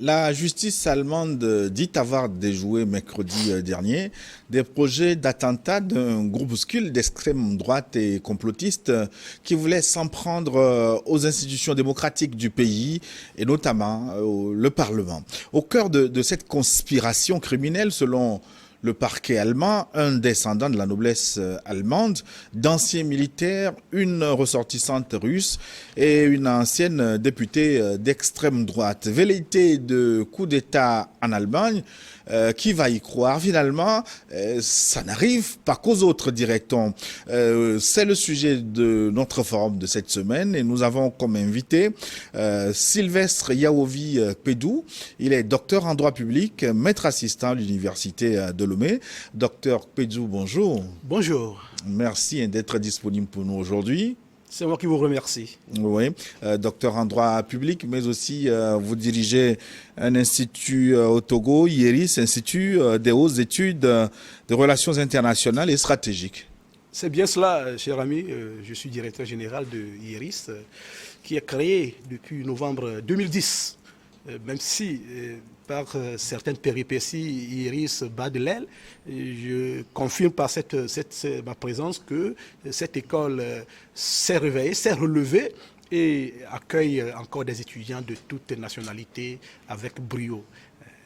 La justice allemande dit avoir déjoué mercredi dernier des projets d'attentat d'un groupuscule d'extrême droite et complotistes qui voulait s'en prendre aux institutions démocratiques du pays et notamment le Parlement. Au cœur de cette conspiration criminelle, selon le parquet allemand, un descendant de la noblesse allemande, d'anciens militaires, une ressortissante russe et une ancienne députée d'extrême droite. Velléité de coup d'État en Allemagne, qui va y croire? Finalement, ça n'arrive pas qu'aux autres, dirait-on. C'est le sujet de notre forum de cette semaine et nous avons comme invité Sylvestre Yahovi Pedou. Il est docteur en droit public, maître assistant à l'université de Lomé. Docteur Pedou, bonjour. Bonjour. Merci d'être disponible pour nous aujourd'hui. C'est moi qui vous remercie. Oui, docteur en droit public, mais aussi vous dirigez un institut au Togo, IERIS, Institut des hautes études de relations internationales et stratégiques. C'est bien cela, cher ami. Je suis directeur général de IERIS, qui est créé depuis novembre 2010. Même si, par certaines péripéties, IERIS bat de l'aile, je confirme par ma présence que cette école s'est réveillée, s'est relevée et accueille encore des étudiants de toutes nationalités avec brio.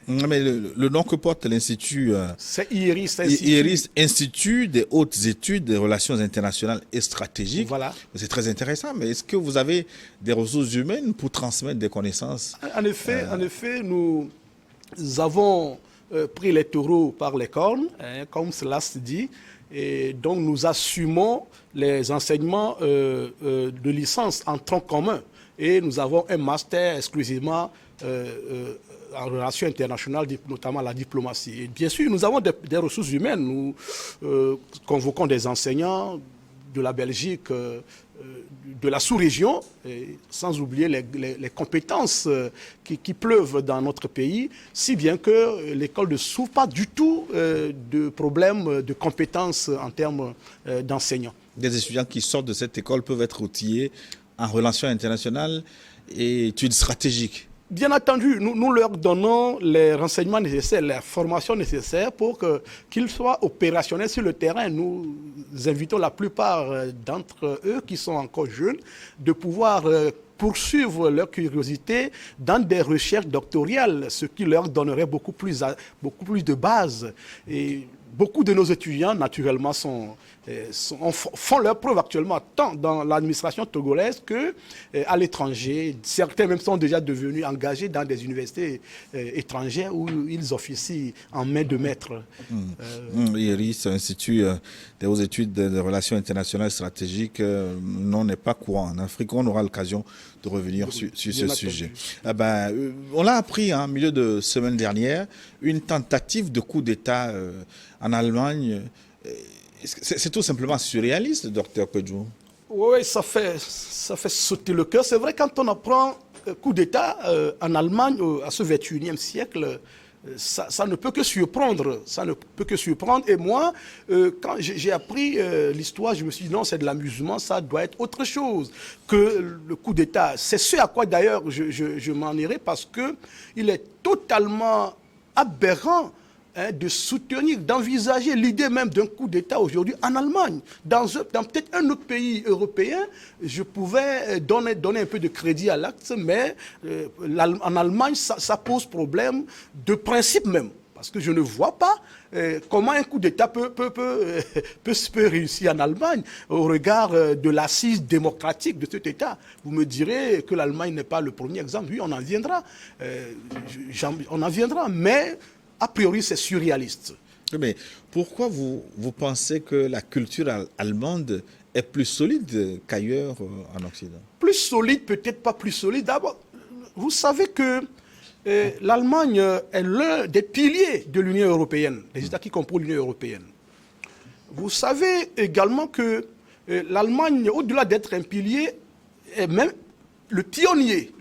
Mais le nom que porte l'Institut, c'est IERIS, IERIS, Institut des hautes études des relations internationales et stratégiques. Voilà. C'est très intéressant, mais est-ce que vous avez des ressources humaines pour transmettre des connaissances? En effet, nous avons pris les taureaux par les cornes, comme cela se dit, et donc nous assumons les enseignements de licence en tronc commun. Et nous avons un master exclusivement en relations internationales, notamment la diplomatie. Et bien sûr, nous avons des ressources humaines. Nous convoquons des enseignants de la Belgique, de la sous-région, sans oublier les compétences qui pleuvent dans notre pays, si bien que l'école ne souffre pas du tout de problèmes de compétences en termes d'enseignants. Des étudiants qui sortent de cette école peuvent être outillés en relations internationales et études stratégiques. Bien entendu, nous leur donnons les renseignements nécessaires, la formation nécessaire pour qu'ils soient opérationnels sur le terrain. Nous invitons la plupart d'entre eux qui sont encore jeunes de pouvoir poursuivre leur curiosité dans des recherches doctorales, ce qui leur donnerait beaucoup plus de base. Et beaucoup de nos étudiants, naturellement, font leur preuve actuellement, tant dans l'administration togolaise qu'à l'étranger. Certains même sont déjà devenus engagés dans des universités étrangères où ils officient en main de maître. IERIS, Institut des hautes études de relations internationales stratégiques, non, n'est pas courant en Afrique. On aura l'occasion de revenir sur ce sujet. On l'a appris en milieu de semaine dernière, une tentative de coup d'État en Allemagne. C'est tout simplement surréaliste, docteur Pedou. Oui, ça fait sauter le cœur. C'est vrai, quand on apprend coup d'État en Allemagne à ce 21e siècle, ça ne peut que surprendre. Ça ne peut que surprendre. Et moi, quand j'ai appris l'histoire, je me suis dit non, c'est de l'amusement, ça doit être autre chose que le coup d'État. C'est ce à quoi d'ailleurs je m'en irai, parce qu'il est totalement aberrant de soutenir, d'envisager l'idée même d'un coup d'État aujourd'hui en Allemagne. Dans peut-être un autre pays européen, je pouvais donner un peu de crédit à l'acte, mais en Allemagne, ça pose problème de principe même. Parce que je ne vois pas comment un coup d'État peut réussir en Allemagne au regard de l'assise démocratique de cet État. Vous me direz que l'Allemagne n'est pas le premier exemple. Oui, on en viendra. On en viendra, mais a priori, c'est surréaliste. Mais pourquoi vous pensez que la culture allemande est plus solide qu'ailleurs en Occident? Plus solide, peut-être pas plus solide. D'abord, vous savez que l'Allemagne est l'un des piliers de l'Union européenne, les États qui composent l'Union européenne. Vous savez également que l'Allemagne, au-delà d'être un pilier, est même le pionnier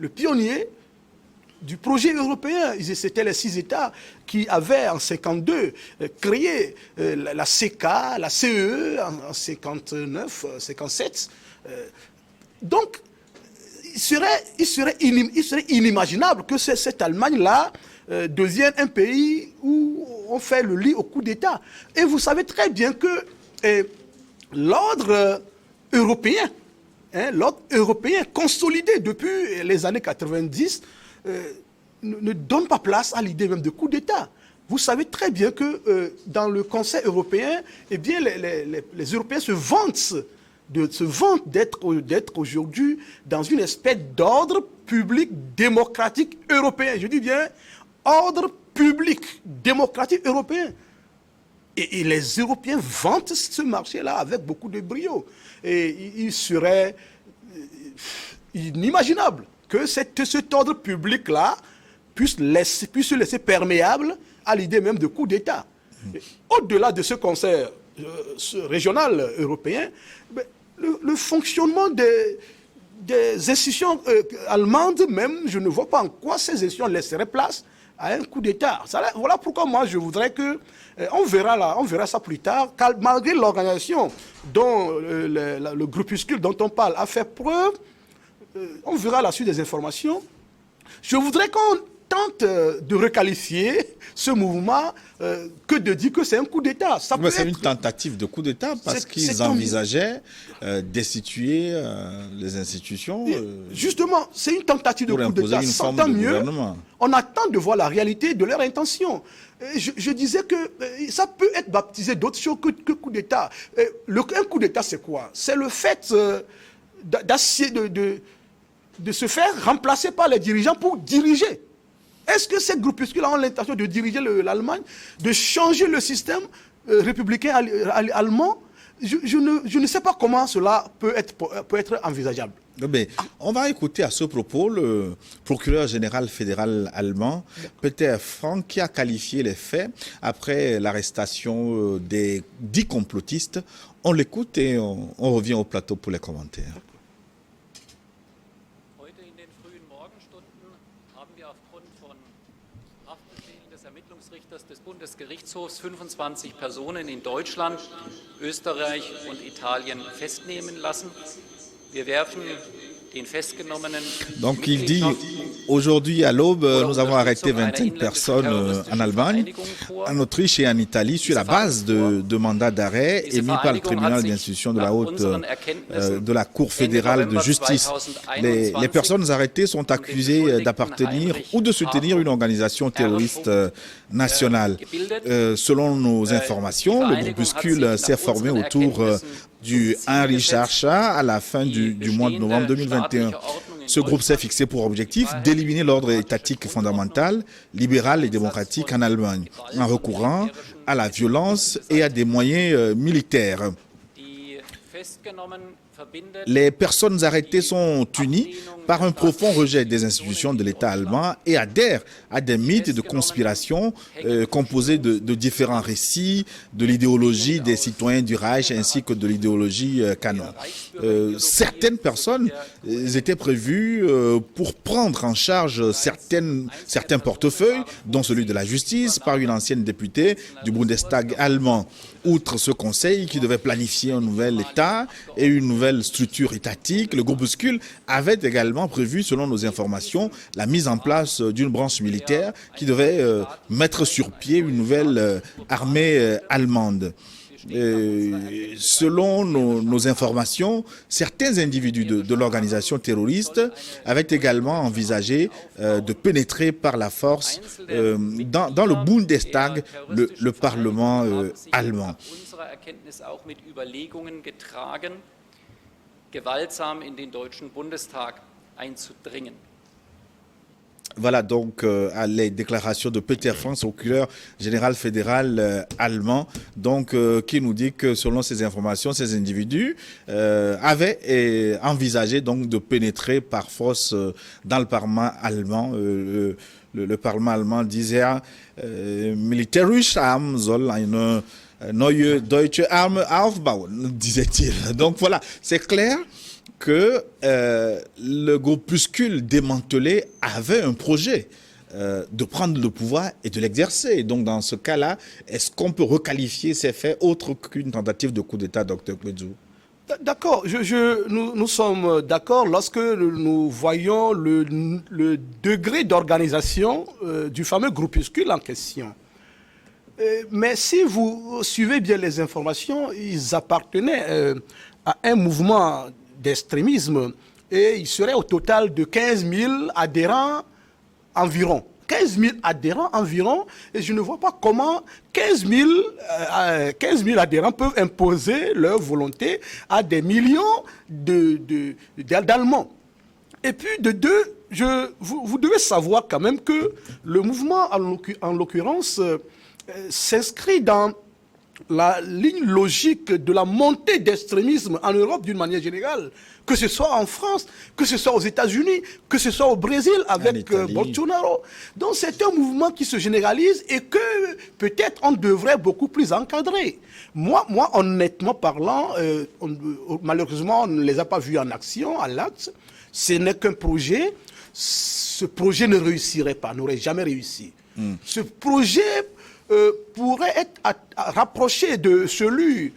du projet européen. C'était les 6 États qui avaient en 1952 créé la CK, la CEE en 1959, 1957. Donc, il serait inimaginable que cette Allemagne-là devienne un pays où on fait le lit au coup d'État. Et vous savez très bien que l'ordre européen, l'ordre européen consolidé depuis les années 90 ne donne pas place à l'idée même de coup d'État. Vous savez très bien que dans le Conseil européen, eh bien, les Européens se vantent d'être aujourd'hui dans une espèce d'ordre public démocratique européen. Je dis bien ordre public démocratique européen. Et les Européens vantent ce marché-là avec beaucoup de brio. Et il serait inimaginable que cet ordre public-là puisse se laisser perméable à l'idée même de coup d'État. Au-delà de ce concert régional européen, le fonctionnement des institutions allemandes, même, je ne vois pas en quoi ces institutions laisseraient place à un coup d'État. Voilà pourquoi moi je voudrais que, on verra ça plus tard, malgré l'organisation dont le groupuscule dont on parle a fait preuve, on verra la suite des informations. Je voudrais qu'on tente de requalifier ce mouvement que de dire que c'est un coup d'État. C'est une tentative de coup d'État parce qu'ils envisageaient destituer les institutions. Justement, c'est une tentative de coup d'État. Tant mieux, on attend de voir la réalité de leur intention. Je disais que ça peut être baptisé d'autres choses que coup d'État. Un coup d'État, c'est quoi? C'est le fait de se faire remplacer par les dirigeants pour diriger. Est-ce que ces groupuscules ont l'intention de diriger l'Allemagne, de changer le système républicain allemand? Je ne sais pas comment cela peut être envisageable. Mais on va écouter à ce propos le procureur général fédéral allemand, Peter Frank, qui a qualifié les faits après l'arrestation des 10 complotistes. On l'écoute et on revient au plateau pour les commentaires. Des Bundesgerichtshofs 25 Personen in Deutschland, Österreich und Italien festnehmen lassen. Wir werfen den Festgenommenen. Donc il dit, aujourd'hui à l'aube, nous avons arrêté 25 personnes en Allemagne, en Autriche et en Italie sur la base de mandats d'arrêt émis par le tribunal d'instruction de la de la Cour fédérale de justice. Les personnes arrêtées sont accusées d'appartenir ou de soutenir une organisation terroriste nationale. Selon nos informations, le groupuscule s'est formé autour du Heinrich Archer à la fin du mois de novembre 2021. Ce groupe s'est fixé pour objectif d'éliminer l'ordre étatique fondamental, libéral et démocratique en Allemagne, en recourant à la violence et à des moyens militaires. Les personnes arrêtées sont unies par un profond rejet des institutions de l'État allemand et adhèrent à des mythes de conspiration composés de différents récits, de l'idéologie des citoyens du Reich ainsi que de l'idéologie canon. Certaines personnes étaient prévues pour prendre en charge certains portefeuilles, dont celui de la justice, par une ancienne députée du Bundestag allemand. Outre ce conseil qui devait planifier un nouvel État et une nouvelle structure étatique, le groupuscule avait également prévu, selon nos informations, la mise en place d'une branche militaire qui devait mettre sur pied une nouvelle armée allemande. Selon nos informations, certains individus de l'organisation terroriste avaient également envisagé de pénétrer par la force dans le Bundestag, le Parlement allemand. Gewaltsam in den Deutschen Bundestag einzudringen. Voilà donc les déclarations de Peter Frank, procureur général fédéral allemand, donc qui nous dit que selon ces informations, ces individus avaient envisagé donc de pénétrer par force dans le Parlement allemand. Le Parlement allemand disait militärische Arm soll eine neue deutsche Arme aufbauen, disait-il. Donc voilà, c'est clair que le groupuscule démantelé avait un projet de prendre le pouvoir et de l'exercer. Donc dans ce cas-là, est-ce qu'on peut requalifier ces faits autre qu'une tentative de coup d'État, Dr Kwedzou? D'accord, nous sommes d'accord lorsque nous voyons le degré d'organisation du fameux groupuscule en question. Mais si vous suivez bien les informations, ils appartenaient à un mouvement d'extrémisme et il serait au total de 15 000 adhérents environ. 15 000 adhérents environ, et je ne vois pas comment 15 000 adhérents peuvent imposer leur volonté à des millions d'Allemands. Et puis de deux, vous devez savoir quand même que le mouvement, en l'occurrence, s'inscrit dans la ligne logique de la montée d'extrémisme en Europe d'une manière générale, que ce soit en France, que ce soit aux États-Unis, que ce soit au Brésil avec Bolsonaro. Donc c'est un mouvement qui se généralise et que peut-être on devrait beaucoup plus encadrer. Moi honnêtement parlant, malheureusement on ne les a pas vus en action, à l'acte. Ce n'est qu'un projet. Ce projet ne réussirait pas, n'aurait jamais réussi. Ce projet pourrait être rapproché de celui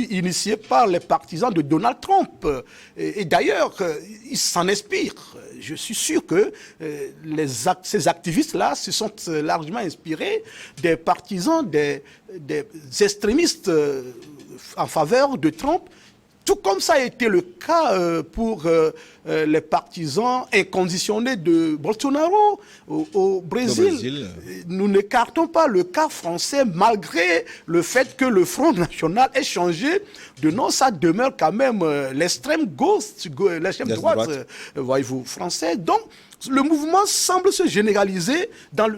initié par les partisans de Donald Trump. Et d'ailleurs, ils s'en inspirent. Je suis sûr que ces activistes-là se sont largement inspirés des partisans, des extrémistes en faveur de Trump, tout comme ça a été le cas pour les partisans inconditionnés de Bolsonaro au Brésil. Nous n'écartons pas le cas français malgré le fait que le Front National ait changé de nom. Ça demeure quand même l'extrême gauche, l'extrême droite, voyez-vous, français. Donc le mouvement semble se généraliser dans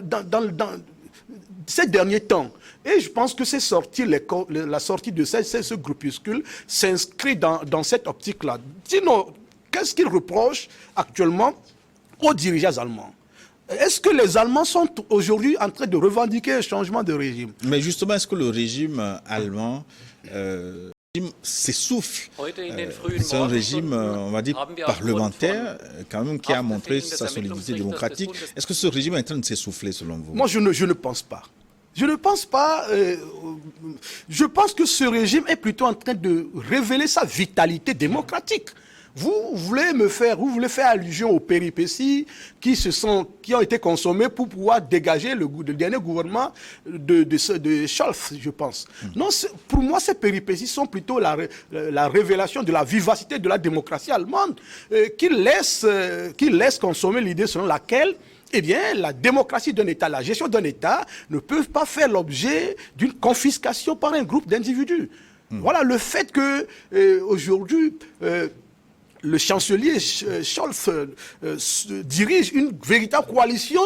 ces derniers temps. Et je pense que la sortie de ce groupuscule s'inscrit dans cette optique-là. Sinon, qu'est-ce qu'ils reprochent actuellement aux dirigeants allemands? Est-ce que les Allemands sont aujourd'hui en train de revendiquer un changement de régime? Mais justement, est-ce que le régime allemand s'essouffle? C'est un régime, on va dire, parlementaire, quand même, qui a montré sa solidité démocratique. Est-ce que ce régime est en train de s'essouffler, selon vous? Moi, je ne pense pas. Je ne pense pas. Je pense que ce régime est plutôt en train de révéler sa vitalité démocratique. Vous voulez faire allusion aux péripéties qui ont été consommées pour pouvoir dégager le dernier gouvernement de Scholz, je pense. Non, pour moi, ces péripéties sont plutôt la révélation de la vivacité de la démocratie allemande qui laisse consommer l'idée selon laquelle eh bien, la démocratie d'un État, la gestion d'un État ne peuvent pas faire l'objet d'une confiscation par un groupe d'individus. Voilà le fait que aujourd'hui le chancelier Scholz dirige une véritable coalition.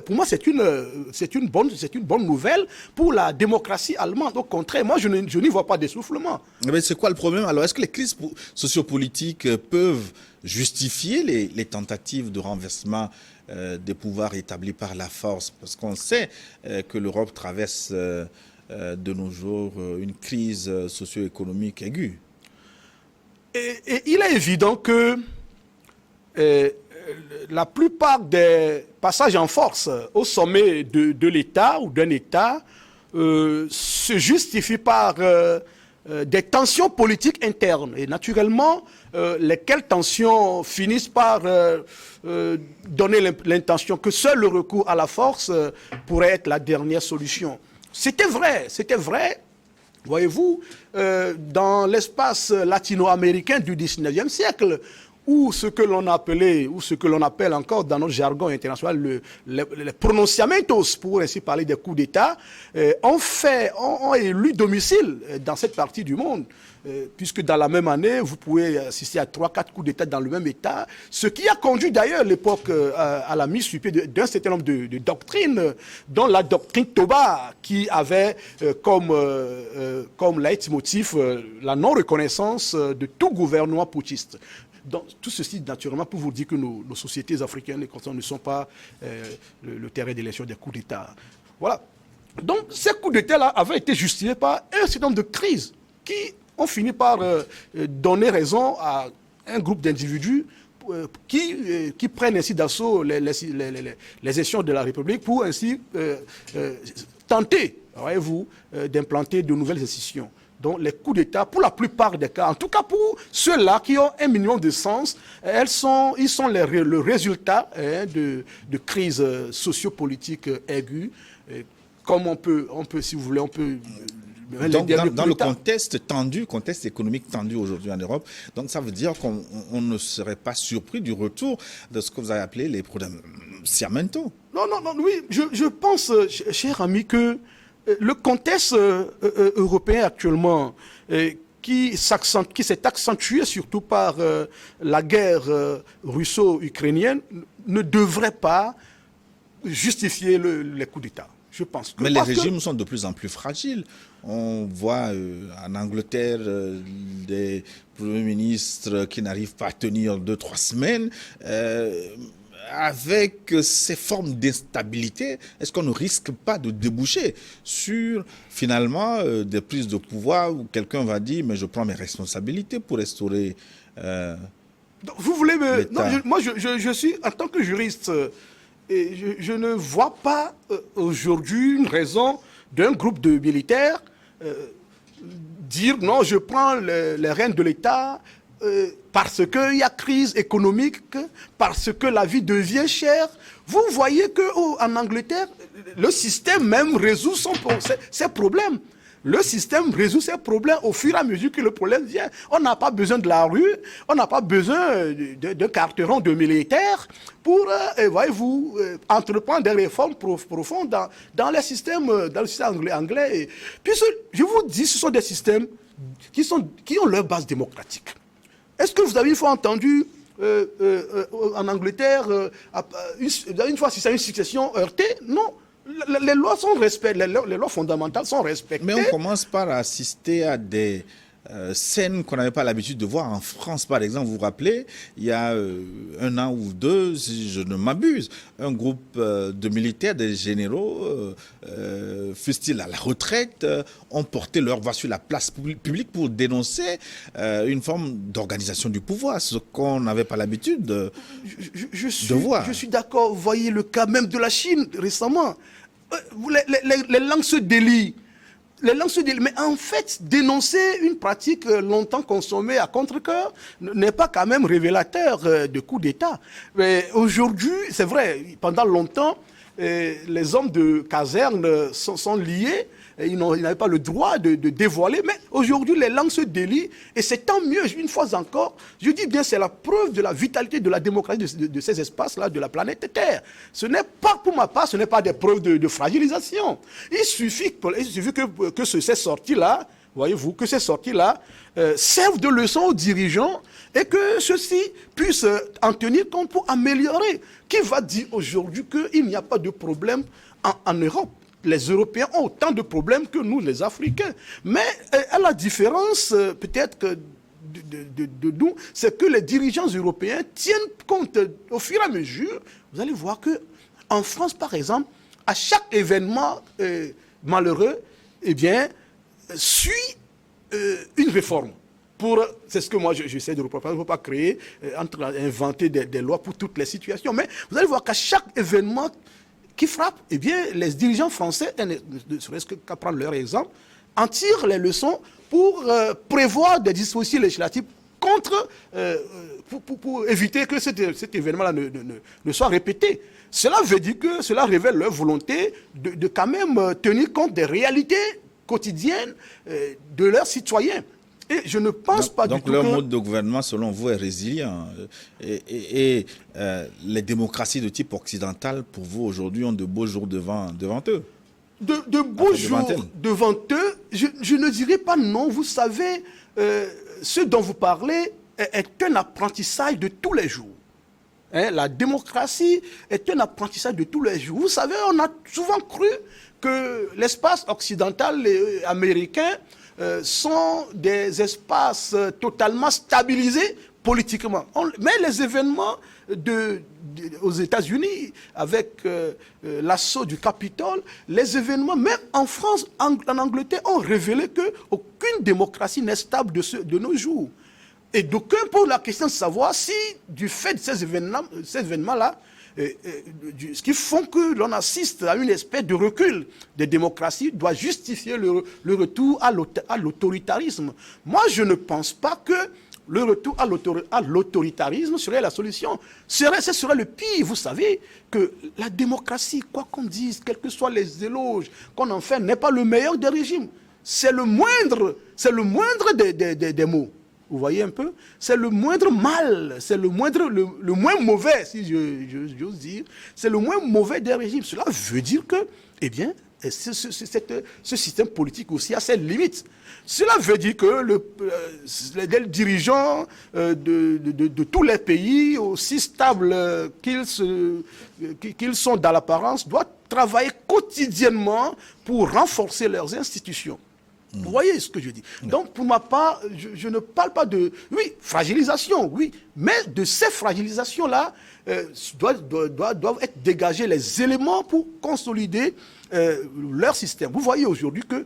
Pour moi, c'est une bonne nouvelle pour la démocratie allemande. Au contraire, moi, je n'y vois pas d'essoufflement. Mais c'est quoi le problème? Alors, est-ce que les crises sociopolitiques peuvent justifier les tentatives de renversement des pouvoirs établis par la force? Parce qu'on sait que l'Europe traverse de nos jours une crise socio-économique aiguë. Et il est évident que la plupart des passages en force au sommet de l'État ou d'un État se justifient par des tensions politiques internes. Et naturellement, lesquelles tensions finissent par donner l'intention que seul le recours à la force pourrait être la dernière solution. C'était vrai. Voyez-vous, dans l'espace latino-américain du 19e siècle, où ce que l'on appelait, ou ce que l'on appelle encore dans notre jargon international, les pronunciamientos, pour ainsi parler des coups d'État, ont élu domicile dans cette partie du monde. Puisque dans la même année, vous pouvez assister à 3-4 coups d'État dans le même État, ce qui a conduit d'ailleurs l'époque à la mise sur pied d'un certain nombre de doctrines, dont la doctrine Toba, qui avait comme leitmotiv la non-reconnaissance de tout gouvernement putschiste. Donc, tout ceci, naturellement, pour vous dire que nos sociétés africaines ne sont pas le terrain d'élection des coups d'État. Voilà. Donc, ces coups d'État-là avaient été justifiés par un certain nombre de crises qui ont fini par donner raison à un groupe d'individus qui prennent ainsi d'assaut les échelons de la République pour ainsi tenter, voyez-vous, d'implanter de nouvelles institutions. Donc les coups d'État, pour la plupart des cas, en tout cas pour ceux-là qui ont 1 million de sens, ils sont le résultat de crises sociopolitiques aiguës. Comme on peut, si vous voulez, on peut... Donc, dans le contexte économique tendu aujourd'hui en Europe, donc ça veut dire qu'on ne serait pas surpris du retour de ce que vous avez appelé les problèmes sciamentaux. Non, oui, je pense, cher ami, que le contexte européen actuellement, qui s'est accentué surtout par la guerre russo-ukrainienne, ne devrait pas justifier les coups d'État. Je pense que, mais les régimes sont de plus en plus fragiles. On voit en Angleterre des premiers ministres qui n'arrivent pas à tenir 2-3 semaines. Avec ces formes d'instabilité, est-ce qu'on ne risque pas de déboucher sur finalement des prises de pouvoir où quelqu'un va dire mais je prends mes responsabilités pour restaurer vous voulez me... Non, moi je suis, en tant que juriste, et je ne vois pas aujourd'hui une raison d'un groupe de militaires dire non, je prends les rênes de l'État parce qu'il y a crise économique, parce que la vie devient chère. Vous voyez qu'en Angleterre, le système même résout ses problèmes. Le système résout ses problèmes au fur et à mesure que le problème vient. On n'a pas besoin de la rue, on n'a pas besoin de carteron de militaires pour, voyez-vous, entreprendre des réformes profondes dans le système anglais. Et puis, je vous dis, ce sont des systèmes qui ont leur base démocratique. Est-ce que vous avez une fois entendu en Angleterre, une fois si c'est une succession heurtée? Non. Les lois sont respectées, les lois fondamentales sont respectées. Mais on commence par assister à des scènes qu'on n'avait pas l'habitude de voir en France, par exemple. Vous vous rappelez, il y a 1 an ou 2, si je ne m'abuse, un groupe de militaires, des généraux, fussent-ils à la retraite, ont porté leur voix sur la place publique pour dénoncer une forme d'organisation du pouvoir, ce qu'on n'avait pas l'habitude de voir. Je suis d'accord. Vous voyez le cas même de la Chine récemment. Les langues se délient. Mais en fait, dénoncer une pratique longtemps consommée à contre-cœur n'est pas quand même révélateur de coup d'État. Mais aujourd'hui, c'est vrai, pendant longtemps, les hommes de caserne sont liés. Ils n'avaient pas le droit de dévoiler, mais aujourd'hui, les langues se délient, et c'est tant mieux, une fois encore. Je dis bien, c'est la preuve de la vitalité de la démocratie de ces espaces-là, de la planète Terre. Ce n'est pas, pour ma part, ce n'est pas des preuves de fragilisation. Il suffit que ces sorties-là, voyez-vous, que ces sorties-là servent de leçon aux dirigeants et que ceux-ci puissent en tenir compte pour améliorer. Qui va dire aujourd'hui qu'il n'y a pas de problème en Europe? Les Européens ont autant de problèmes que nous, les Africains. Mais à la différence, peut-être que de nous, c'est que les dirigeants européens tiennent compte au fur et à mesure. Vous allez voir qu'en France, par exemple, à chaque événement malheureux, eh bien, suit une réforme. C'est ce que moi j'essaie de reprocher. On ne peut pas créer, inventer des lois pour toutes les situations. Mais vous allez voir qu'à chaque événement qui frappe, eh bien, les dirigeants français, ne serait-ce qu'à prendre leur exemple, en tirent les leçons pour prévoir des dispositions législatives pour éviter que cet événement-là ne soit répété. Cela veut dire que cela révèle leur volonté de quand même tenir compte des réalités quotidiennes de leurs citoyens. Et je ne pense pas du tout que... Donc leur mode de gouvernement, selon vous, est résilient. Et les démocraties de type occidental, pour vous, aujourd'hui, ont de beaux jours devant eux. De beaux jours devant eux, je ne dirais pas non. Vous savez, ce dont vous parlez est un apprentissage de tous les jours. La démocratie est un apprentissage de tous les jours. Vous savez, on a souvent cru que l'espace occidental et américain sont des espaces totalement stabilisés politiquement. Mais les événements aux États-Unis, avec l'assaut du Capitole, les événements, même en France, en Angleterre, ont révélé qu'aucune démocratie n'est stable de nos jours. Et d'aucuns posent la question de savoir si, du fait de ces événements-là, ce qui font que l'on assiste à une espèce de recul des démocraties doit justifier le retour à l'autoritarisme. Moi, je ne pense pas que le retour à l'autoritarisme serait la solution. Ce serait le pire. Vous savez que la démocratie, quoi qu'on dise, quels que soient les éloges qu'on en fait, n'est pas le meilleur des régimes. C'est le moindre des maux. Vous voyez un peu? C'est le moindre mal, c'est le moins mauvais, si j'ose dire. C'est le moins mauvais des régimes. Cela veut dire que, eh bien, ce système politique aussi a ses limites. Cela veut dire que les dirigeants de tous les pays, aussi stables qu'ils sont dans l'apparence, doivent travailler quotidiennement pour renforcer leurs institutions. Vous voyez ce que je dis? Donc, pour ma part, je ne parle pas de... Oui, fragilisation, oui. Mais de ces fragilisations-là, doivent être dégagés les éléments pour consolider leur système. Vous voyez aujourd'hui que,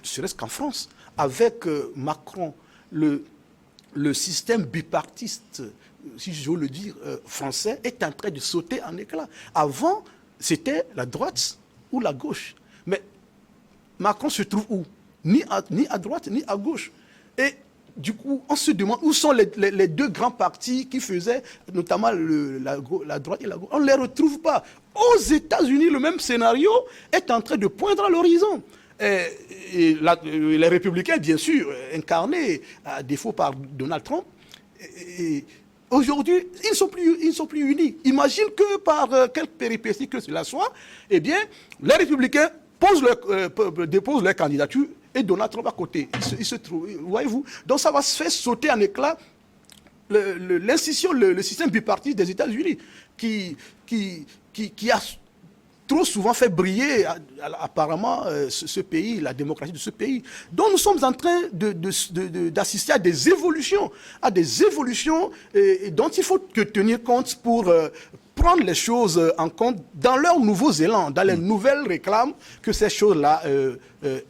serait-ce qu'en France, avec Macron, le système bipartiste, si je veux le dire, français, est en train de sauter en éclats. Avant, c'était la droite ou la gauche. Mais Macron se trouve où? Ni à droite, ni à gauche. Et du coup, on se demande où sont les deux grands partis qui faisaient, notamment la droite et la gauche. On ne les retrouve pas. Aux États-Unis, le même scénario est en train de poindre à l'horizon. Et les républicains, bien sûr, incarnés à défaut par Donald Trump, aujourd'hui, ils ne sont plus unis. Imagine que par quelque péripétie que cela soit, eh bien, les républicains déposent leur candidature et Donald Trump à côté. Il se trouve, voyez-vous. Donc ça va se faire sauter en éclats l'institution, le système bipartite des États-Unis qui a trop souvent fait briller apparemment ce pays, la démocratie de ce pays. Donc nous sommes en train d'assister à des évolutions, dont il faut tenir compte pour prendre les choses en compte dans leurs nouveaux élans, dans les nouvelles réclames que ces choses-là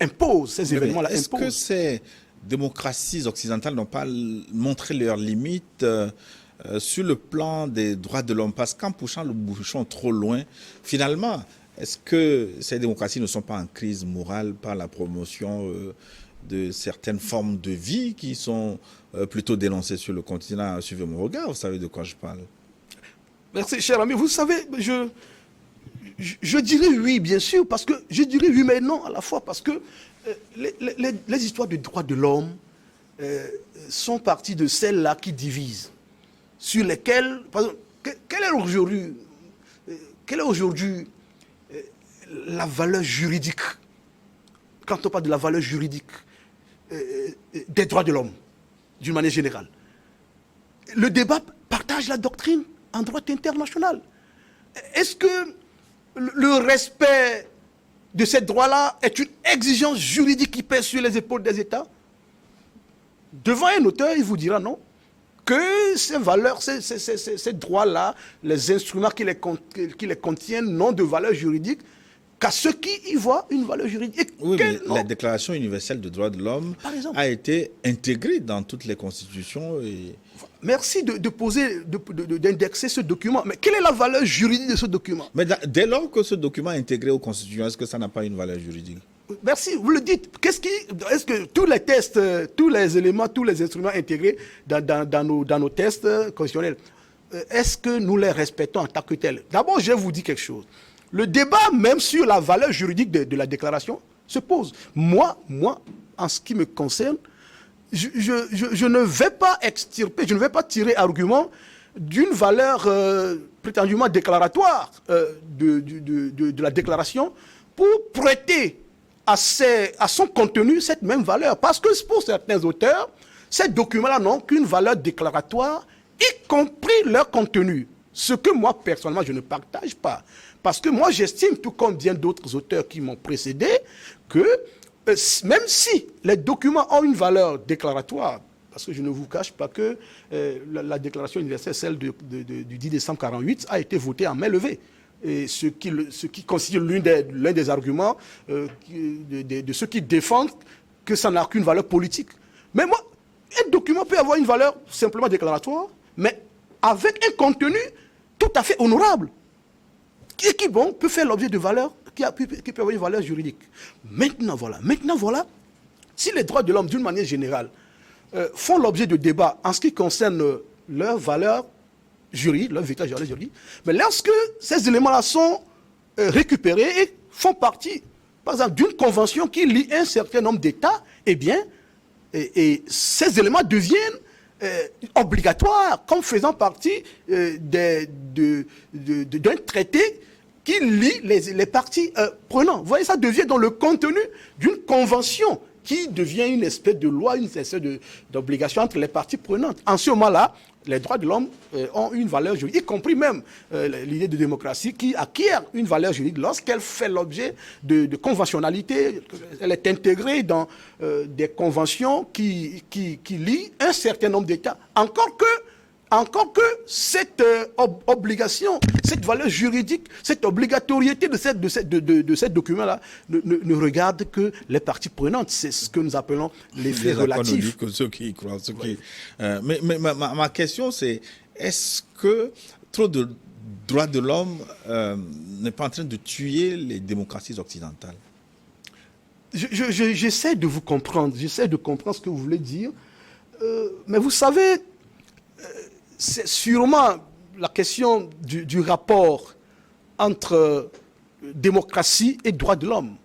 imposent, ces événements-là imposent. Est-ce que ces démocraties occidentales n'ont pas montré leurs limites sur le plan des droits de l'homme? Parce qu'en poussant le bouchon trop loin, finalement, est-ce que ces démocraties ne sont pas en crise morale par la promotion de certaines formes de vie qui sont plutôt dénoncées sur le continent? Suivez mon regard, vous savez de quoi je parle. Merci, cher ami. Vous savez, je dirais oui, bien sûr, parce que je dirais oui, mais non à la fois, parce que les histoires de droits de l'homme sont parties de celles-là qui divisent, sur lesquelles, par exemple, quelle est aujourd'hui la valeur juridique, quand on parle de la valeur juridique des droits de l'homme, d'une manière générale? Le débat partage la doctrine en droit international. Est-ce que le respect de ces droits-là est une exigence juridique qui pèse sur les épaules des États? Devant un auteur, il vous dira non, que ces valeurs, ces droits-là, les instruments qui les contiennent n'ont de valeur juridique qu'à ceux qui y voient une valeur juridique. Oui, mais la Déclaration universelle des droits de l'homme a été intégrée dans toutes les constitutions. Merci d'indexer ce document. Mais quelle est la valeur juridique de ce document? Mais dès lors que ce document est intégré aux constitutions, est-ce que ça n'a pas une valeur juridique? Merci, vous le dites. Est-ce que tous les tests, tous les éléments, tous les instruments intégrés dans nos tests constitutionnels, est-ce que nous les respectons en tant que tels? D'abord, je vous dis quelque chose. Le débat même sur la valeur juridique de la déclaration se pose. Moi, en ce qui me concerne, je ne vais pas extirper, je ne vais pas tirer argument d'une valeur prétendument déclaratoire de la déclaration pour prêter à son contenu cette même valeur. Parce que pour certains auteurs, ces documents-là n'ont qu'une valeur déclaratoire, y compris leur contenu. Ce que moi, personnellement, je ne partage pas. Parce que moi, j'estime, tout comme bien d'autres auteurs qui m'ont précédé, que même si les documents ont une valeur déclaratoire, parce que je ne vous cache pas que la déclaration universelle, celle du 10 décembre 1948, a été votée en main levée. Et ce qui constitue l'un des arguments de ceux qui défendent que ça n'a qu'une valeur politique. Mais moi, un document peut avoir une valeur simplement déclaratoire, mais avec un contenu tout à fait honorable, et qui bon, peut faire l'objet de valeurs, qui peut avoir une valeur juridique. Maintenant voilà, si les droits de l'homme, d'une manière générale, font l'objet de débats en ce qui concerne leurs valeurs juridiques, leur véritable valeur juridique, mais lorsque ces éléments-là sont récupérés et font partie, par exemple, d'une convention qui lie un certain nombre d'États, eh bien, et ces éléments deviennent obligatoires comme faisant partie d'un traité qui lie les parties prenantes. Vous voyez, ça devient dans le contenu d'une convention qui devient une espèce de loi, une espèce d'obligation entre les parties prenantes. En ce moment-là, les droits de l'homme ont une valeur juridique, y compris même l'idée de démocratie qui acquiert une valeur juridique lorsqu'elle fait l'objet de conventionnalité. Elle est intégrée dans des conventions qui lient un certain nombre d'États. Encore que cette obligation, cette valeur juridique, cette obligatoriété de ces documents-là ne regarde que les parties prenantes. C'est ce que nous appelons les faits relatifs. Que ceux qui y croient. Mais ma question, c'est est-ce que trop de droits de l'homme n'est pas en train de tuer les démocraties occidentales? J'essaie de vous comprendre. J'essaie de comprendre ce que vous voulez dire. Mais vous savez, c'est sûrement la question du rapport entre démocratie et droits de l'homme.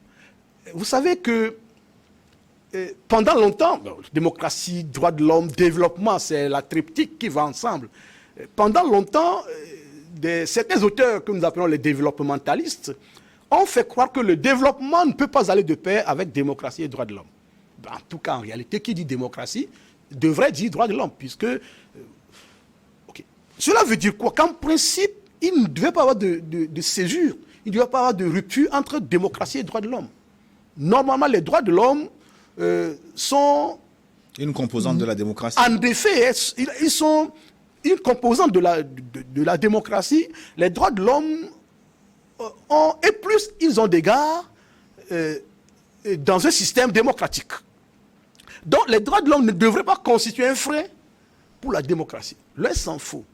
Vous savez que pendant longtemps, démocratie, droits de l'homme, développement, c'est la triptyque qui va ensemble. Pendant longtemps, certains auteurs que nous appelons les développementalistes ont fait croire que le développement ne peut pas aller de pair avec démocratie et droits de l'homme. En tout cas, en réalité, qui dit démocratie devrait dire droits de l'homme, puisque cela veut dire quoi? Qu'en principe, il ne devait pas avoir de césure, il ne devait pas avoir de rupture entre démocratie et droits de l'homme. Normalement, les droits de l'homme sont une composante de la démocratie. En effet, ils sont une composante de la démocratie. Les droits de l'homme ont, et plus ils ont d'égard dans un système démocratique. Donc, les droits de l'homme ne devraient pas constituer un frein pour la démocratie. Là, il s'en faut.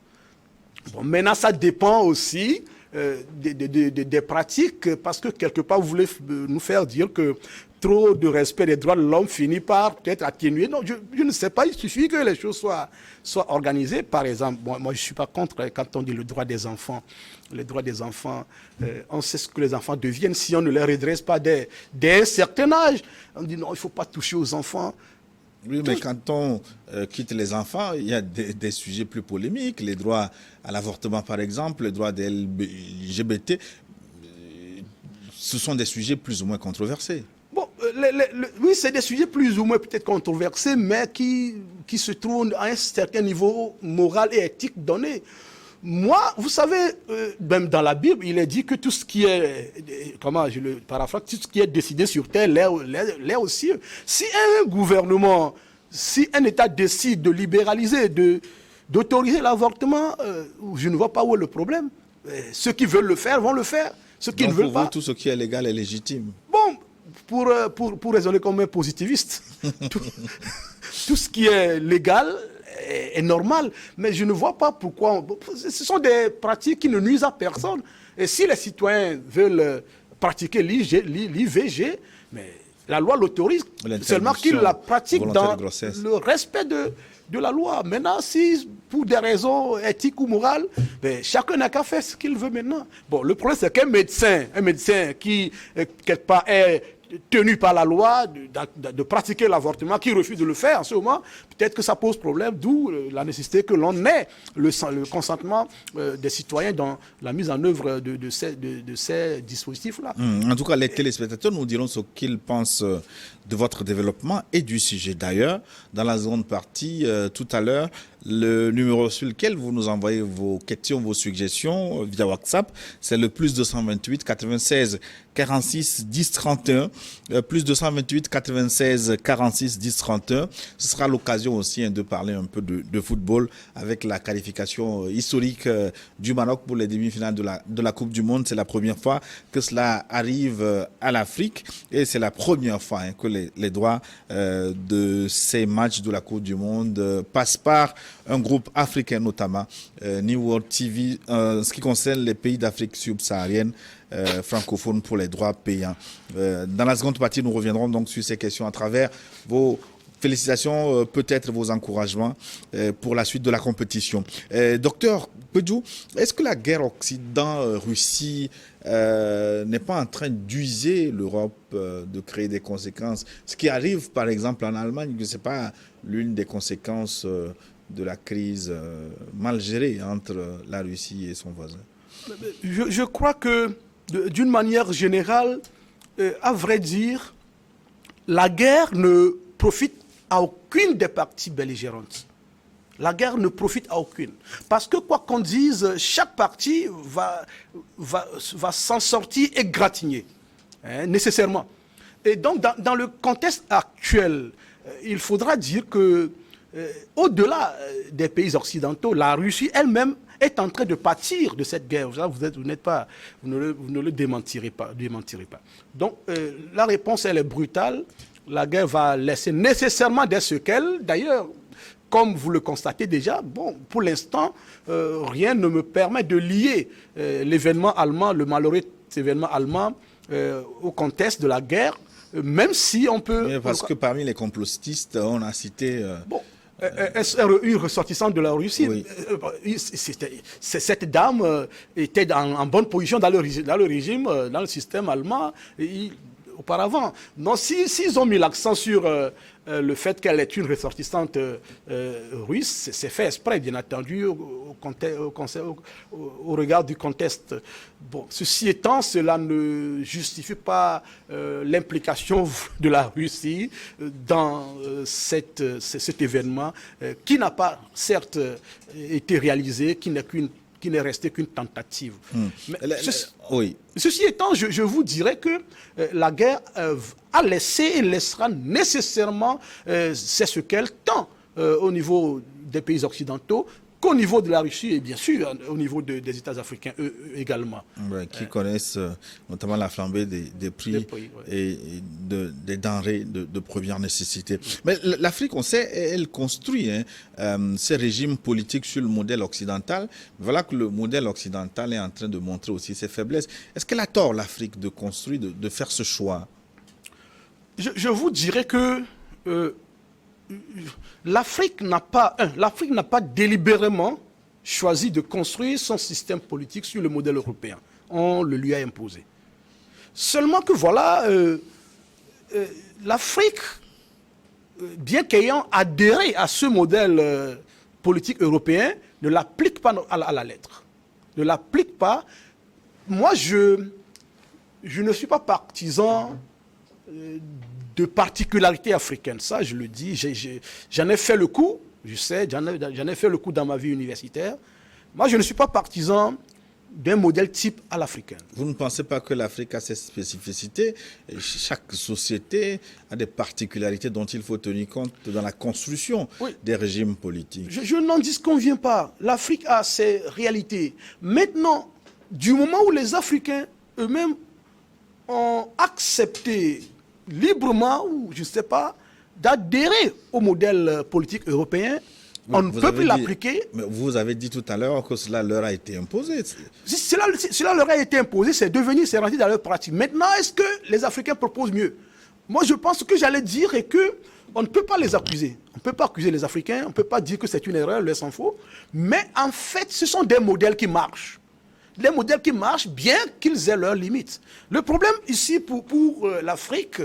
Bon, maintenant, ça dépend aussi des pratiques, parce que quelque part, vous voulez nous faire dire que trop de respect des droits de l'homme finit par peut-être atténuer. Non, je ne sais pas, il suffit que les choses soient organisées. Par exemple, moi je ne suis pas contre quand on dit le droit des enfants. Les droits des enfants, on sait ce que les enfants deviennent si on ne les redresse pas dès un certain âge. On dit non, il ne faut pas toucher aux enfants. Oui, mais quand on quitte les enfants, il y a des sujets plus polémiques. Les droits à l'avortement, par exemple, les droits des LGBT, ce sont des sujets plus ou moins controversés. Bon, oui, c'est des sujets plus ou moins peut-être controversés, mais qui se trouvent à un certain niveau moral et éthique donné. Moi, vous savez, même dans la Bible, il est dit que tout ce qui est, comment je le paraphrase, tout ce qui est décidé sur terre, l'est aux cieux. Si un gouvernement, si un État décide de libéraliser, d'autoriser l'avortement, je ne vois pas où est le problème. Ceux qui veulent le faire vont le faire. Ceux qui ne veulent pas. Tout ce qui est légal est légitime. Bon, pour raisonner comme un positiviste, tout ce qui est légal est normal, mais je ne vois pas pourquoi. Ce sont des pratiques qui ne nuisent à personne. Et si les citoyens veulent pratiquer l'IVG, mais la loi l'autorise, seulement qu'ils la pratiquent dans le respect de la loi. Maintenant, si pour des raisons éthiques ou morales, ben, chacun n'a qu'à faire ce qu'il veut maintenant. Bon, le problème, c'est qu'un médecin qui, quelque part, est tenu par la loi de pratiquer l'avortement, qui refuse de le faire en ce moment, peut-être que ça pose problème, d'où la nécessité que l'on ait le consentement des citoyens dans la mise en œuvre de ces dispositifs-là. En tout cas, les téléspectateurs nous diront ce qu'ils pensent de votre développement et du sujet. D'ailleurs, dans la seconde partie, tout à l'heure, le numéro sur lequel vous nous envoyez vos questions, vos suggestions via WhatsApp, c'est le plus 228 96 46 10 31, plus 228 96 46 10 31. Ce sera l'occasion aussi de parler un peu de football avec la qualification historique du Maroc pour les demi-finales de la Coupe du Monde. C'est la première fois que cela arrive à l'Afrique et c'est la première fois que les droits de ces matchs de la Coupe du Monde passent par un groupe africain notamment, New World TV, en ce qui concerne les pays d'Afrique subsaharienne, francophones pour les droits payants. Dans la seconde partie, nous reviendrons donc sur ces questions à travers vos félicitations, peut-être vos encouragements pour la suite de la compétition. Docteur Pédou, est-ce que la guerre Occident-Russie n'est pas en train d'user l'Europe, de créer des conséquences? Ce qui arrive par exemple en Allemagne, ce n'est pas l'une des conséquences de la crise mal gérée entre la Russie et son voisin? Je crois que d'une manière générale, à vrai dire, la guerre ne profite à aucune des parties belligérantes. La guerre ne profite à aucune. Parce que quoi qu'on dise, chaque partie va s'en sortir égratigné, nécessairement. Et donc, dans le contexte actuel, il faudra dire que, au-delà des pays occidentaux, la Russie elle-même est en train de pâtir de cette guerre. Vous ne le démentirez pas. Donc, la réponse, elle est brutale. La guerre va laisser nécessairement des séquelles. D'ailleurs, comme vous le constatez déjà, bon, pour l'instant, rien ne me permet de lier l'événement allemand, le malheureux événement allemand, au contexte de la guerre, même si on peut... Mais parce que parmi les complotistes, on a cité... SRU ressortissant de la Russie, oui. Cette dame était en bonne position dans le régime, dans le système allemand, auparavant. Non, s'ils ont mis l'accent sur le fait qu'elle est une ressortissante russe, c'est fait exprès, bien entendu, au regard du contexte. Bon, ceci étant, cela ne justifie pas l'implication de la Russie dans cet événement qui n'a pas, certes, été réalisé, qui n'est resté qu'une tentative. Mais oui. Ceci étant, je vous dirais que la guerre a laissé et laissera nécessairement ce qu'elle tend au niveau des pays occidentaux, qu'au niveau de la Russie et bien sûr au niveau des États africains également. Ouais, qui connaissent notamment la flambée des prix et des denrées de première nécessité. Mais l'Afrique, on sait, elle construit ses régimes politiques sur le modèle occidental. Voilà que le modèle occidental est en train de montrer aussi ses faiblesses. Est-ce qu'elle a tort, l'Afrique, de construire, de faire ce choix? Je vous dirais que l'Afrique n'a pas délibérément choisi de construire son système politique sur le modèle européen. On le lui a imposé. Seulement que voilà, l'Afrique, bien qu'ayant adhéré à ce modèle politique européen, ne l'applique pas à la lettre. Ne l'applique pas. Moi, je ne suis pas partisan de particularités africaines. Ça, je le dis, j'en ai fait le coup, je sais, j'en ai fait le coup dans ma vie universitaire. Moi, je ne suis pas partisan d'un modèle type à l'africaine. Vous ne pensez pas que l'Afrique a ses spécificités? Chaque société a des particularités dont il faut tenir compte dans la construction des régimes politiques. Je n'en disconviens pas. L'Afrique a ses réalités. Maintenant, du moment où les Africains eux-mêmes ont accepté librement, ou je ne sais pas, d'adhérer au modèle politique européen, on ne peut plus l'appliquer. Mais vous avez dit tout à l'heure que cela leur a été imposé. Cela leur a été imposé, c'est rentré dans leur pratique. Maintenant, est-ce que les Africains proposent mieux? Moi, je pense que j'allais dire et que on ne peut pas les accuser. On ne peut pas accuser les Africains, on ne peut pas dire que c'est une erreur, leur s'en faut. Mais en fait, ce sont des modèles qui marchent. Des modèles qui marchent bien qu'ils aient leurs limites. Le problème ici pour l'Afrique,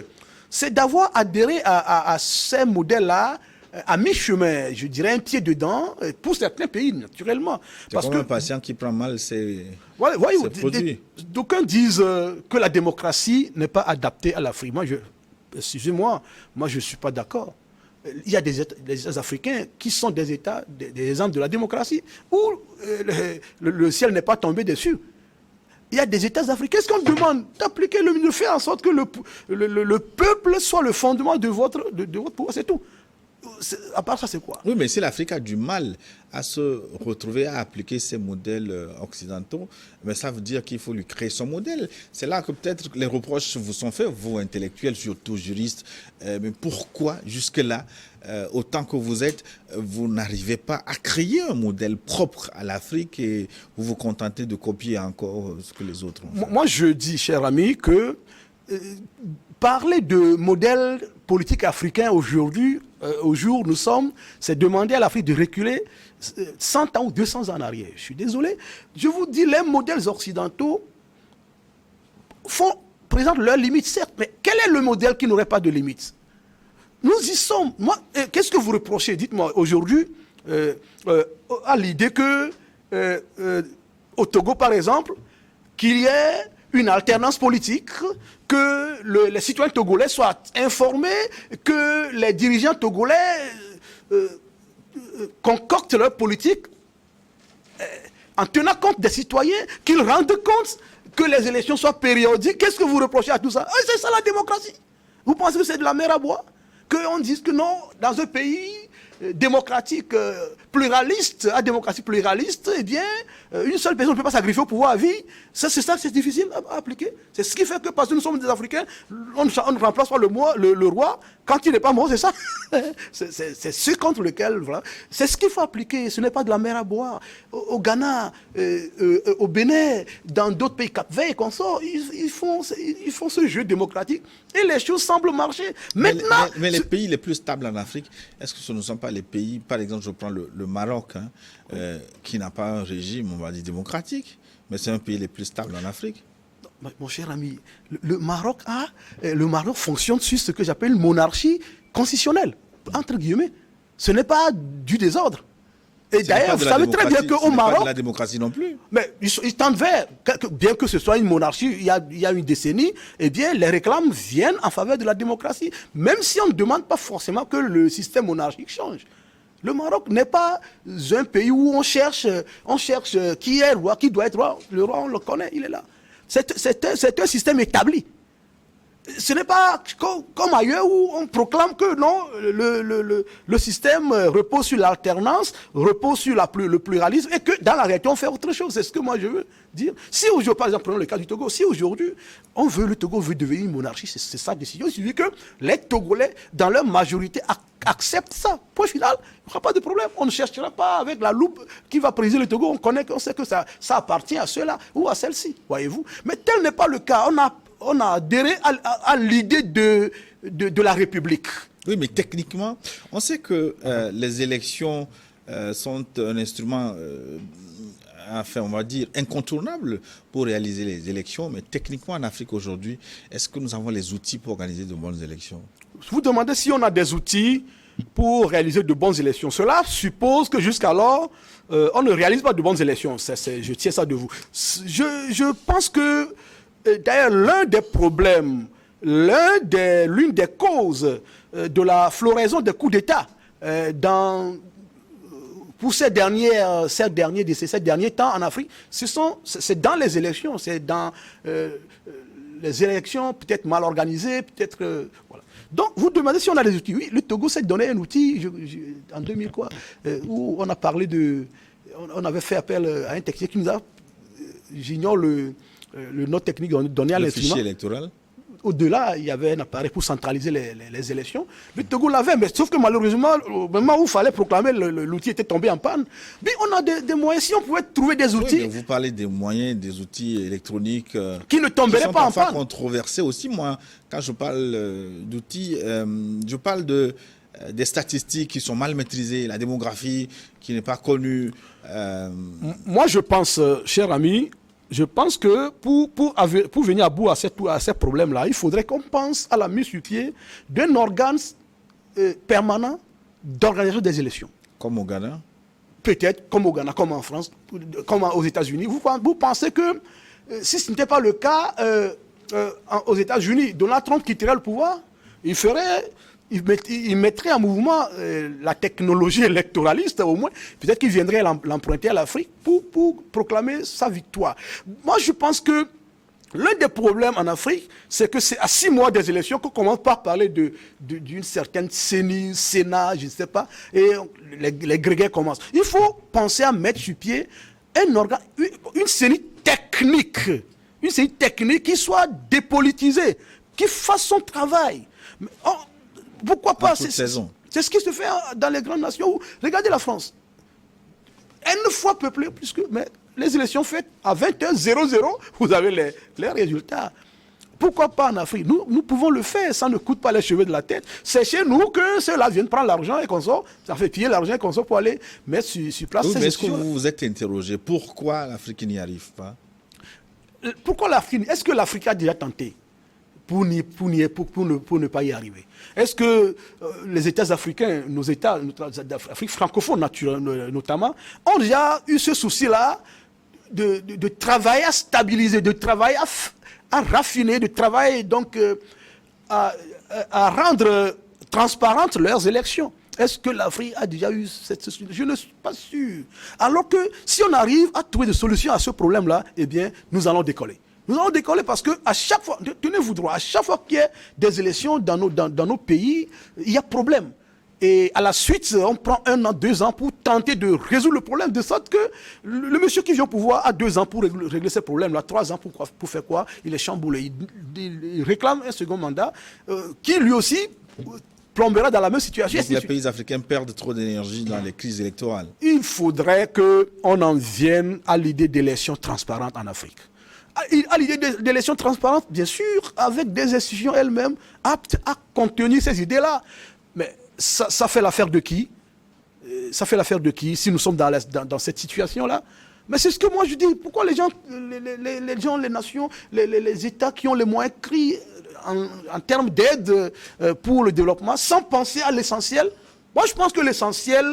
c'est d'avoir adhéré à ces modèles-là à mi-chemin, je dirais un pied dedans, pour certains pays, naturellement. C'est comme un patient qui prend mal ses produits. D'aucuns disent que la démocratie n'est pas adaptée à l'Afrique. Excusez-moi, moi je ne suis pas d'accord. Il y a des États africains qui sont des États, des exemples de la démocratie, où le ciel n'est pas tombé dessus. Il y a des États africains, ce qu'on demande d'appliquer, de faire en sorte que le peuple soit le fondement de votre pouvoir, c'est tout. À part ça, c'est quoi? Oui, mais si l'Afrique a du mal à se retrouver à appliquer ces modèles occidentaux, mais ça veut dire qu'il faut lui créer son modèle. C'est là que peut-être les reproches vous sont faits, vous intellectuels, surtout juristes. Mais pourquoi jusque-là, autant que vous êtes, vous n'arrivez pas à créer un modèle propre à l'Afrique et vous vous contentez de copier encore ce que les autres ont fait? Moi, je dis, cher ami, que parler de modèle politique africain aujourd'hui, au jour où nous sommes, c'est demander à l'Afrique de reculer 100 ans ou 200 ans en arrière. Je suis désolé. Je vous dis, les modèles occidentaux présentent leurs limites, certes, mais quel est le modèle qui n'aurait pas de limites? Nous y sommes. Qu'est-ce que vous reprochez, dites-moi, aujourd'hui, à l'idée que, au Togo, par exemple, qu'il y ait une alternance politique, que les citoyens togolais soient informés, que les dirigeants togolais concoctent leur politique en tenant compte des citoyens, qu'ils rendent compte que les élections soient périodiques. Qu'est-ce que vous reprochez à tout ça? C'est ça la démocratie. Vous pensez que c'est de la mer à boire? Qu'on dise que non, dans un pays démocratique pluraliste, à démocratie pluraliste, eh bien, une seule personne ne peut pas sacrifier au pouvoir à vie. C'est difficile à appliquer. C'est ce qui fait que, parce que nous sommes des Africains, on ne remplace pas le roi quand il n'est pas mort, c'est ça. C'est ce contre lequel, voilà. C'est ce qu'il faut appliquer. Ce n'est pas de la mer à boire. Au Ghana, au Bénin, dans d'autres pays, Cap-Vert, qu'on sort, ils font ce jeu démocratique et les choses semblent marcher. Maintenant, mais les pays les plus stables en Afrique, est-ce que ce ne sont pas les pays, par exemple, je prends le Maroc, hein, qui n'a pas un régime, on va dire, démocratique, mais c'est un pays les plus stables en Afrique? Mon cher ami, le Maroc fonctionne sur ce que j'appelle une monarchie constitutionnelle, entre guillemets. Ce n'est pas du désordre. Et d'ailleurs, vous savez très bien qu'au Maroc... Ce n'est pas de la démocratie non plus. Mais ils tendent vers, bien que ce soit une monarchie, il y a une décennie, eh bien, les réclames viennent en faveur de la démocratie. Même si on ne demande pas forcément que le système monarchique change. Le Maroc n'est pas un pays où on cherche qui est roi, qui doit être roi. Le roi, on le connaît, il est là. C'est un système établi. Ce n'est pas comme ailleurs où on proclame que non, le système repose sur l'alternance, repose sur le pluralisme, et que dans la réalité, on fait autre chose. C'est ce que moi je veux dire. Si aujourd'hui, par exemple, prenons le cas du Togo, si aujourd'hui, le Togo veut devenir une monarchie, c'est sa décision. Il suffit que les Togolais, dans leur majorité, acceptent ça. Point final, il n'y aura pas de problème. On ne cherchera pas avec la loupe qui va présider le Togo. On sait que ça appartient à ceux-là ou à celle-ci, voyez-vous. Mais tel n'est pas le cas. On a adhéré à l'idée de la République. Oui, mais techniquement, on sait que les élections sont un instrument, enfin, on va dire, incontournable pour réaliser les élections. Mais techniquement, en Afrique aujourd'hui, est-ce que nous avons les outils pour organiser de bonnes élections? Vous demandez si on a des outils pour réaliser de bonnes élections. Cela suppose que jusqu'alors, on ne réalise pas de bonnes élections. Je tiens ça de vous. Je pense que d'ailleurs, l'un des problèmes, l'une des causes de la floraison des coups d'État pour ces derniers temps en Afrique, c'est dans les élections, c'est dans les élections peut-être mal organisées, peut-être... voilà. Donc, vous demandez si on a des outils. Oui, le Togo s'est donné un outil en 2000, où on a parlé on avait fait appel à un technicien qui nous a... J'ignore le nom technique donné à l'instrument. Le fichier électoral. Au-delà, il y avait un appareil pour centraliser les élections. Le Togo l'avait, mais sauf que malheureusement, au moment où il fallait proclamer, l'outil était tombé en panne. Mais on a des moyens, si on pouvait trouver des outils... Oui, mais vous parlez des moyens, des outils électroniques... qui ne tomberaient pas en panne. Controversés aussi. Moi, quand je parle d'outils, je parle des statistiques qui sont mal maîtrisées, la démographie qui n'est pas connue. Moi, je pense, cher ami... Je pense que pour venir à bout à ces problèmes-là, il faudrait qu'on pense à la mise sur pied d'un organe permanent d'organisation des élections. Comme au Ghana? Peut-être comme au Ghana, comme en France, comme aux États-Unis. Vous pensez que si ce n'était pas le cas aux États-Unis, Donald Trump quitterait le pouvoir, il mettrait en mouvement la technologie électoraliste, au moins. Peut-être qu'il viendrait l'emprunter à l'Afrique pour proclamer sa victoire. Moi, je pense que L'un des problèmes en Afrique, c'est que c'est à 6 mois des élections qu'on commence par parler d'une certaine CENI, Sénat, je ne sais pas, et les grégaires commencent. Il faut penser à mettre sur pied un organe, une CENI technique qui soit dépolitisée, qui fasse son travail. Mais, pourquoi pas? C'est ce qui se fait dans les grandes nations. Regardez la France. Une fois peuplée, mais les élections faites à 21h00, vous avez les résultats. Pourquoi pas en Afrique? Nous pouvons le faire, ça ne coûte pas les cheveux de la tête. C'est chez nous que ceux-là viennent prendre l'argent et qu'on sort, ça fait piller l'argent et qu'on sort pour aller mettre sur place ces est-ce que vous vous êtes interrogé pourquoi l'Afrique n'y arrive pas? Pourquoi l'Afrique? Est-ce que l'Afrique a déjà tenté pour ne pas y arriver? Est-ce que les États africains, nos États d'Afrique francophone notamment, ont déjà eu ce souci-là de travailler à stabiliser, de travailler à raffiner, de travailler donc à rendre transparentes leurs élections? Est-ce que l'Afrique a déjà eu cette solution? Je ne suis pas sûr. Alors que si on arrive à trouver des solutions à ce problème-là, eh bien, nous allons décoller. Nous allons décoller parce que à chaque fois, tenez-vous droit, à chaque fois qu'il y a des élections dans nos pays, il y a problème. Et à la suite, on prend 1 an, 2 ans pour tenter de résoudre le problème, de sorte que le monsieur qui vient au pouvoir a 2 ans pour régler ces problèmes-là, 3 ans pour faire quoi? Il est chamboulé. Il réclame un second mandat qui lui aussi plombera dans la même situation. Donc les pays africains perdent trop d'énergie dans les crises électorales. Il faudrait qu'on en vienne à l'idée d'élections transparentes en Afrique. À l'idée d'élections transparentes, bien sûr, avec des institutions elles-mêmes aptes à contenir ces idées-là. Mais ça fait l'affaire de qui? Ça fait l'affaire de qui si nous sommes dans cette situation-là? Mais c'est ce que moi je dis. Pourquoi les gens, les nations, les États qui ont les moyens crient en termes d'aide pour le développement sans penser à l'essentiel? Moi, je pense que l'essentiel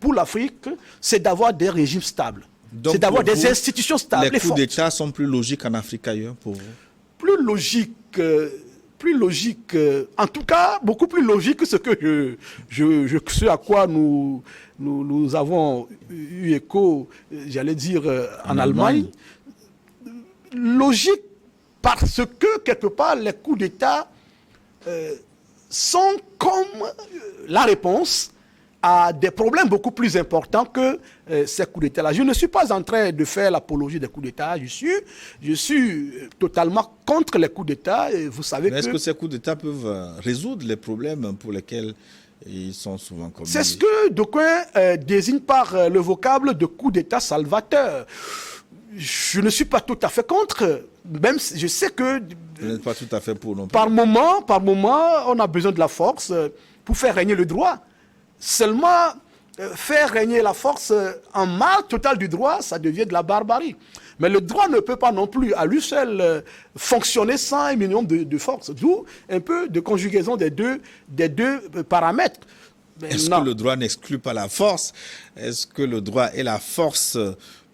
pour l'Afrique, c'est d'avoir des régimes stables. C'est d'avoir des institutions stables. Les coups d'État sont plus logiques en Afrique qu'ailleurs pour vous? Plus logique, en tout cas, beaucoup plus logique que ce à quoi nous avons eu écho, j'allais dire, en Allemagne. Logique parce que, quelque part, les coups d'État sont comme la réponse à des problèmes beaucoup plus importants que ces coups d'État-là. Je ne suis pas en train de faire l'apologie des coups d'État. Je suis totalement contre les coups d'État. Vous savez mais est-ce que ces coups d'État peuvent résoudre les problèmes pour lesquels ils sont souvent commis? C'est ce que d'aucuns désignent par le vocable de coup d'État salvateur. Je ne suis pas tout à fait contre, même si je sais que... Vous n'êtes pas tout à fait pour non plus. Par moment, on a besoin de la force pour faire régner le droit. Seulement, faire régner la force en marge totale du droit, ça devient de la barbarie. Mais le droit ne peut pas non plus, à lui seul, fonctionner sans un minimum de force. D'où un peu de conjugaison des deux paramètres. Est-ce que le droit n'exclut pas la force? Est-ce que le droit et la force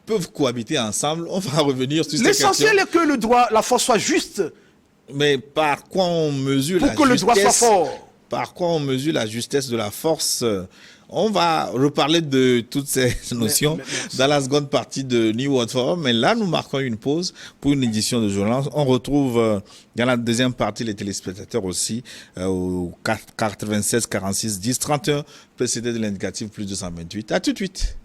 peuvent cohabiter ensemble? On va revenir sur cette question. L'essentiel est que la force soit juste. Mais par quoi on mesure la justesse? Pour que le droit soit fort. Par quoi on mesure la justesse de la force? On va reparler de toutes ces notions dans la seconde partie de New World Forum. Mais là, nous marquons une pause pour une édition de journal. On retrouve dans la deuxième partie les téléspectateurs aussi au 96 46 10 31 précédé de l'indicatif plus 228. À tout de suite.